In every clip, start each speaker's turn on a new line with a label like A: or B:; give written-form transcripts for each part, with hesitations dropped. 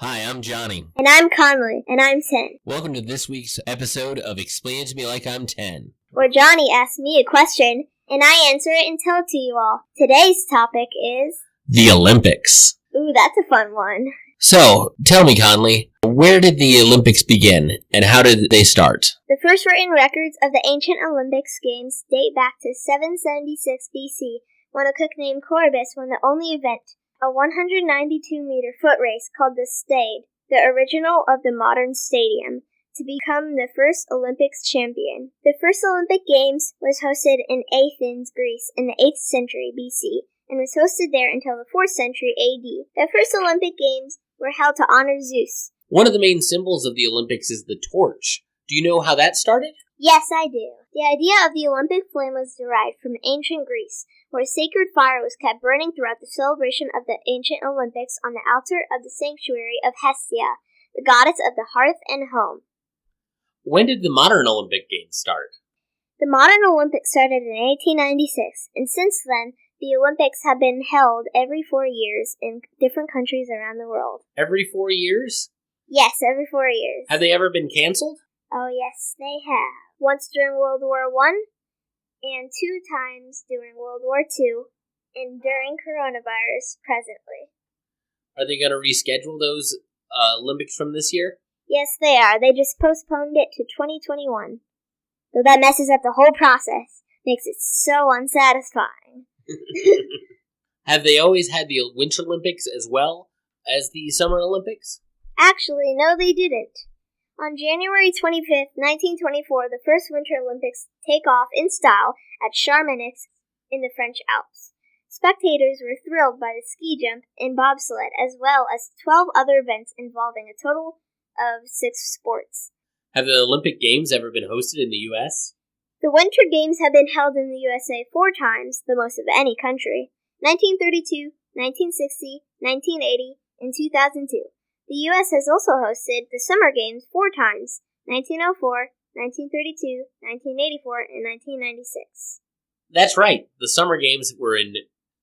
A: Hi, I'm Johnny.
B: And I'm Conley, and I'm 10.
A: Welcome to this week's episode of Explain It to Me Like I'm 10.
B: Where Johnny asks me a question, and I answer it and tell it to you all. Today's topic is...
A: the Olympics.
B: Ooh, that's a fun one.
A: So, tell me, Conley, where did the Olympics begin, and how did they start?
B: The first written records of the ancient Olympics games date back to 776 BC, when a cook named Corbus won the only event, a 192-meter foot race called the Stade, the original of the modern stadium, to become the first Olympics champion. The first Olympic Games was hosted in Athens, Greece, in the 8th century BC, and was hosted there until the 4th century AD. The first Olympic Games were held to honor Zeus.
A: One of the main symbols of the Olympics is the torch. Do you know how that started?
B: Yes, I do. The idea of the Olympic flame was derived from ancient Greece, where sacred fire was kept burning throughout the celebration of the ancient Olympics on the altar of the sanctuary of Hestia, the goddess of the hearth and home.
A: When did the modern Olympic Games start?
B: The modern Olympics started in 1896, and since then, the Olympics have been held every 4 years in different countries around the world.
A: Every 4 years?
B: Yes, every 4 years.
A: Have they ever been canceled?
B: Oh, yes, they have. Once during World War I, and 2 times during World War II, and during coronavirus presently.
A: Are they going to reschedule those Olympics from this year?
B: Yes, they are. They just postponed it to 2021. Though that messes up the whole process. Makes it so unsatisfying.
A: Have they always had the Winter Olympics as well as the Summer Olympics?
B: Actually, no, they didn't. On January 25th, 1924, the first Winter Olympics take off in style at Chamonix in the French Alps. Spectators were thrilled by the ski jump and bobsled, as well as 12 other events involving a total of 6 sports.
A: Have the Olympic Games ever been hosted in the U.S.?
B: The Winter Games have been held in the USA 4 times, the most of any country: 1932, 1960, 1980, and 2002. The U.S. has also hosted the Summer Games 4 times: 1904, 1932, 1984, and 1996.
A: That's right. The Summer Games were in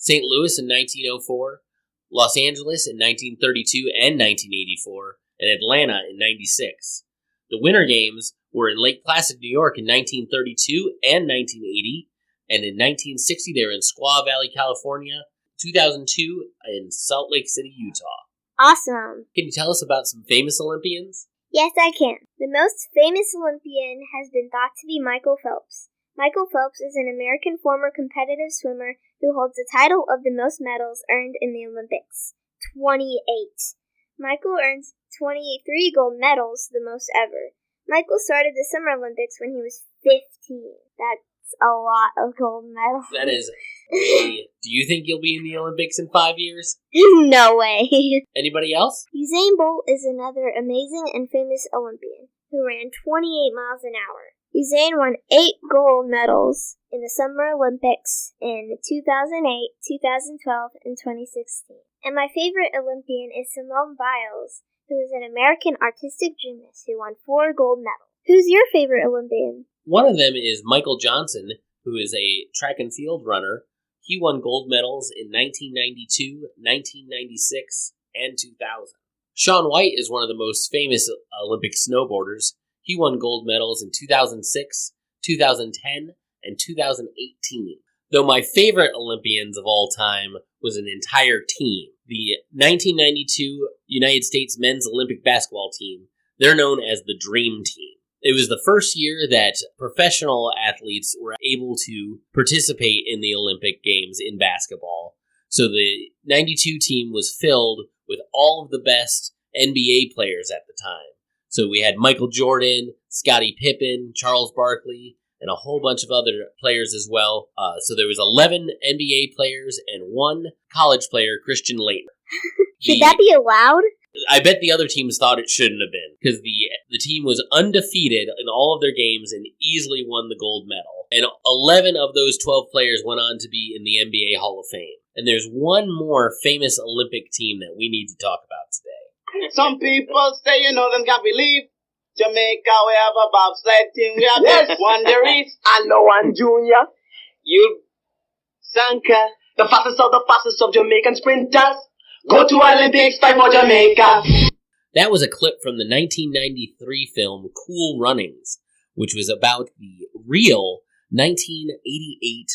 A: St. Louis in 1904, Los Angeles in 1932 and 1984, and Atlanta in 96. The Winter Games were in Lake Placid, New York in 1932 and 1980, and in 1960 they were in Squaw Valley, California, 2002 in Salt Lake City, Utah.
B: Awesome.
A: Can you tell us about some famous Olympians?
B: Yes, I can. The most famous Olympian has been thought to be Michael Phelps. Michael Phelps is an American former competitive swimmer who holds the title of the most medals earned in the Olympics: 28. Michael earns 23 gold medals, the most ever. Michael started the Summer Olympics when he was 15. That's a lot of gold medals.
A: That is way... Do you think you'll be in the Olympics in 5 years?
B: No way.
A: Anybody else?
B: Usain Bolt is another amazing and famous Olympian who ran 28 miles an hour. Usain won 8 gold medals in the Summer Olympics in 2008, 2012, and 2016. And my favorite Olympian is Simone Biles, who is an American artistic gymnast who won 4 gold medals. Who's your favorite Olympian?
A: One of them is Michael Johnson, who is a track and field runner. He won gold medals in 1992, 1996, and 2000. Shaun White is one of the most famous Olympic snowboarders. He won gold medals in 2006, 2010, and 2018. Though my favorite Olympians of all time was an entire team. The 1992 United States men's Olympic basketball team. They're known as the Dream Team. It was the first year that professional athletes were able to participate in the Olympic Games in basketball. So the 92 team was filled with all of the best NBA players at the time. So we had Michael Jordan, Scottie Pippen, Charles Barkley, and a whole bunch of other players as well. So there was 11 NBA players and 1 college player, Christian Laettner.
B: Should that be allowed?
A: I bet the other teams thought it shouldn't have been, because the team was undefeated in all of their games and easily won the gold medal. And 11 of those 12 players went on to be in the NBA Hall of Fame. And there's one more famous Olympic team that we need to talk about today.
C: Some people say, them can't believe. Jamaica, we have a bobsled team. We have this one, there is.
D: I know one, Junior.
C: You, Sanka.
D: The fastest of Jamaican sprinters. Go to Olympics, fight for Jamaica.
A: That was a clip from the 1993 film Cool Runnings, which was about the real 1988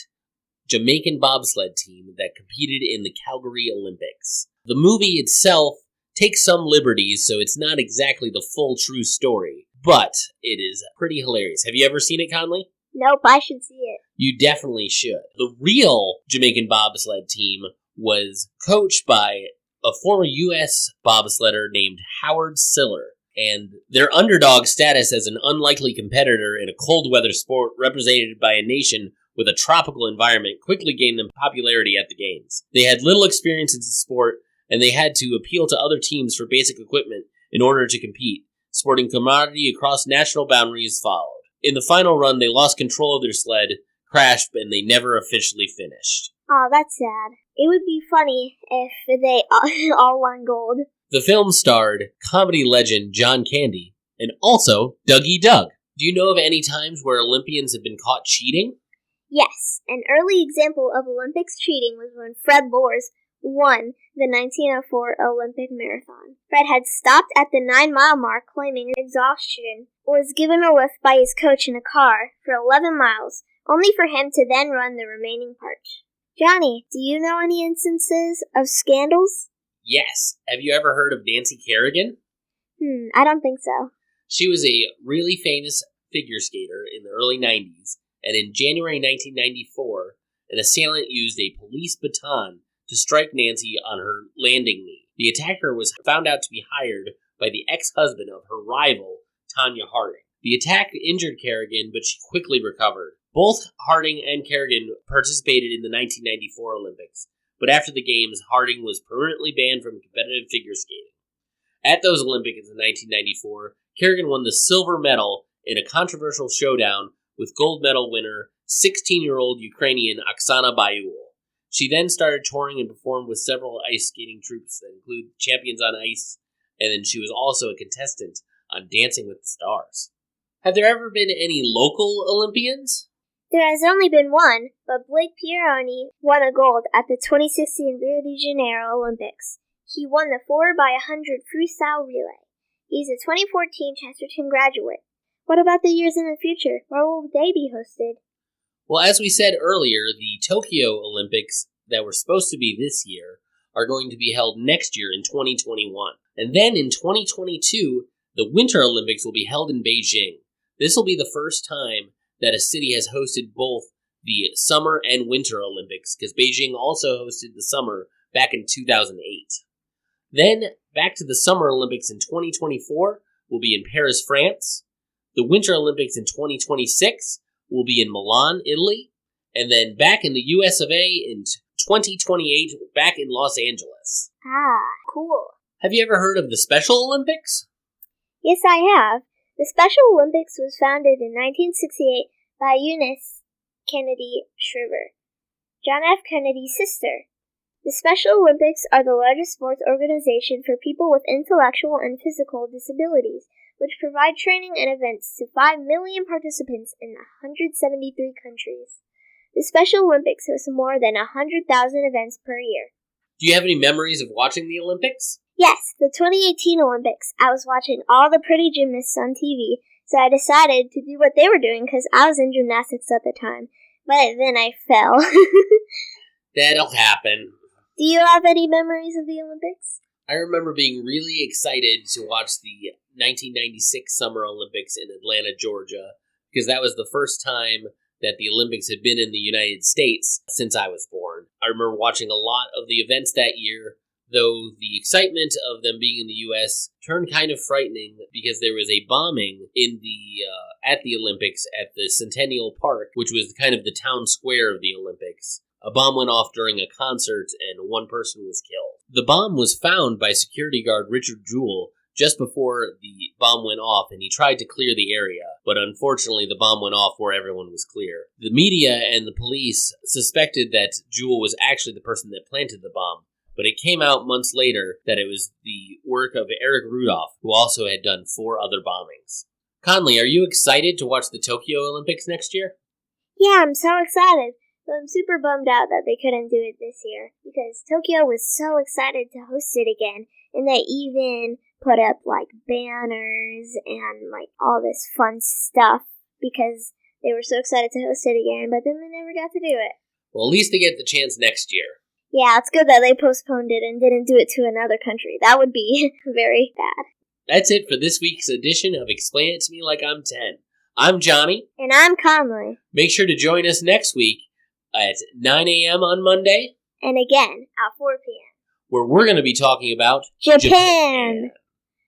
A: Jamaican bobsled team that competed in the Calgary Olympics. The movie itself takes some liberties, so it's not exactly the full true story, but it is pretty hilarious. Have you ever seen it, Conley?
B: Nope, I should see it.
A: You definitely should. The real Jamaican bobsled team was coached by a former U.S. bobsledder named Howard Siller, and their underdog status as an unlikely competitor in a cold weather sport represented by a nation with a tropical environment quickly gained them popularity at the games. They had little experience in the sport, and they had to appeal to other teams for basic equipment in order to compete. Sporting camaraderie across national boundaries followed. In the final run, they lost control of their sled, crashed, and they never officially finished.
B: Oh, that's sad. It would be funny if they all won gold.
A: The film starred comedy legend John Candy and also Dougie Doug. Do you know of any times where Olympians have been caught cheating?
B: Yes, an early example of Olympics cheating was when Fred Lors won the 1904 Olympic Marathon. Fred had stopped at the 9-mile mark claiming exhaustion, was given a lift by his coach in a car for 11 miles, only for him to then run the remaining part. Johnny, do you know any instances of scandals?
A: Yes. Have you ever heard of Nancy Kerrigan?
B: I don't think so.
A: She was a really famous figure skater in the early 90s, and in January 1994, an assailant used a police baton to strike Nancy on her landing knee. The attacker was found out to be hired by the ex-husband of her rival, Tanya Harding. The attack injured Kerrigan, but she quickly recovered. Both Harding and Kerrigan participated in the 1994 Olympics, but after the Games, Harding was permanently banned from competitive figure skating. At those Olympics in 1994, Kerrigan won the silver medal in a controversial showdown with gold medal winner 16-year-old Ukrainian Oksana Bayul. She then started touring and performed with several ice skating troupes that include Champions on Ice, and then she was also a contestant on Dancing with the Stars. Have there ever been any local Olympians?
B: There has only been one, but Blake Pieroni won a gold at the 2016 Rio de Janeiro Olympics. He won the 4x100 freestyle relay. He's a 2014 Chesterton graduate. What about the years in the future? Where will they be hosted?
A: Well, as we said earlier, the Tokyo Olympics that were supposed to be this year are going to be held next year in 2021. And then in 2022, the Winter Olympics will be held in Beijing. This will be the first time that a city has hosted both the Summer and Winter Olympics, because Beijing also hosted the Summer back in 2008. Then, back to the Summer Olympics in 2024 will be in Paris, France. The Winter Olympics in 2026 will be in Milan, Italy. And then back in the US of A in 2028, back in Los Angeles.
B: Ah, cool.
A: Have you ever heard of the Special Olympics?
B: Yes, I have. The Special Olympics was founded in 1968 by Eunice Kennedy Shriver, John F. Kennedy's sister. The Special Olympics are the largest sports organization for people with intellectual and physical disabilities, which provide training and events to 5 million participants in 173 countries. The Special Olympics host more than 100,000 events per year.
A: Do you have any memories of watching the Olympics?
B: Yes, the 2018 Olympics. I was watching all the pretty gymnasts on TV, so I decided to do what they were doing because I was in gymnastics at the time. But then I fell.
A: That'll happen.
B: Do you have any memories of the Olympics?
A: I remember being really excited to watch the 1996 Summer Olympics in Atlanta, Georgia, because that was the first time that the Olympics had been in the United States since I was born. I remember watching a lot of the events that year, though the excitement of them being in the U.S. turned kind of frightening because there was a bombing in at the Olympics at the Centennial Park, which was kind of the town square of the Olympics. A bomb went off during a concert and one person was killed. The bomb was found by security guard Richard Jewell just before the bomb went off, and he tried to clear the area, but unfortunately the bomb went off where everyone was clear. The media and the police suspected that Jewell was actually the person that planted the bomb, but it came out months later that it was the work of Eric Rudolph, who also had done 4 other bombings. Conley, are you excited to watch the Tokyo Olympics next year?
B: Yeah, I'm so excited. But I'm super bummed out that they couldn't do it this year, because Tokyo was so excited to host it again, and they even put up, like, banners and, like, all this fun stuff because they were so excited to host it again, but then they never got to do it.
A: Well, at least they get the chance next year.
B: Yeah, it's good that they postponed it and didn't do it to another country. That would be very bad.
A: That's it for this week's edition of Explain It to Me Like I'm 10. I'm Johnny.
B: And I'm Conley.
A: Make sure to join us next week at 9 a.m. on Monday.
B: And again, at 4 p.m.
A: Where we're going to be talking about
B: Japan.